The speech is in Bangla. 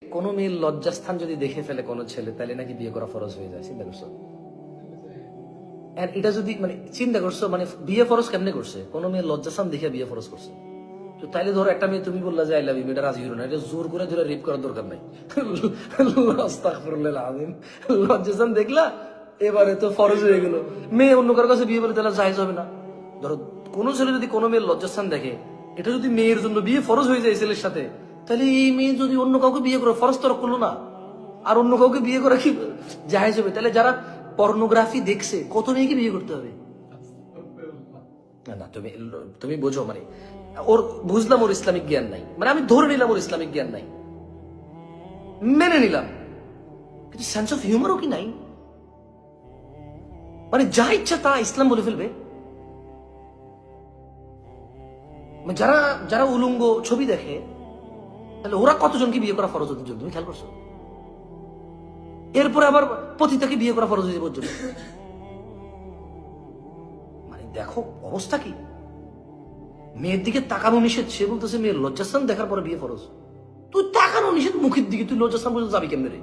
কোনো মেয়ের লজ্জাস্থান যদি দেখে ফেলে কোনো ছেলে, তাহলে নাকি বিয়ে করা ফরজ হয়ে যায়। চিন্তা করছো? আর এটা যদি মানে চিন্তা করছো, মানে বিয়ে ফরজ কেমনে করছে? কোনো মেয়ের লজ্জাস্থান দেখে বিয়ে ফরজ করছে। তো তাইলে ধরো একটা মেয়ে তুমি বললা যে আই লাভ ইউ, এটা রাজি হলো না, এটা জোর করে ধরে রেপ করার দরকার নাই। আস্তাগফিরুল্লাহ আযীম। লজ্জাস্থান দেখলা, এবারে তো ফরজ হয়ে গেল। মেয়ে অন্য কারো কাছে বিয়ে করে তাহলে জায়েজ হবে না। ধরো কোনো ছেলে যদি কোনো মেয়ের লজ্জাস্থান দেখে, এটা যদি মেয়ের জন্য বিয়ে ফরজ হয়ে যায় ছেলের সাথে, তাহলে এই মেয়ে যদি অন্য কাউকে বিয়ে করে, ফরজ তো করলো না, আর অন্য কাউকে বিয়ে করা কি জায়েজ হবে? তাহলে যারা পর্নোগ্রাফি দেখছে, কত মেয়েকে বিয়ে করতে হবে? না না, তুমি তুমি বোঝো, মানে ওর বুঝলাম ওর ইসলামিক জ্ঞান নাই, মানে আমি ধরে নিলাম ওর ইসলামিক জ্ঞান নাই, মেনে নিলাম, কিন্তু সেন্স অফ হিউমারও কি নাই? মানে যা ইচ্ছা তা ইসলাম বলে ফেলবে। মানে যারা যারা উলঙ্গ ছবি দেখে, তাহলে ওরা কতজনকে বিয়ে করা ফরজ হতে জন্য, তুমি খেয়াল করছো? এরপরে আবার পতিতাকে বিয়ে করা ফরজ হয়ে যাবে। মানে দেখো অবস্থা কি। মেয়ের দিকে তাকানো নিষেধ, সে বলতেছে মেয়ের লজ্জাস্থান দেখার পরে বিয়ে ফরজ। তুই তাকানো নিষেধ মুখের দিকে, তুই লজ্জাস্থান পর্যন্ত যাবি কেমনে রে?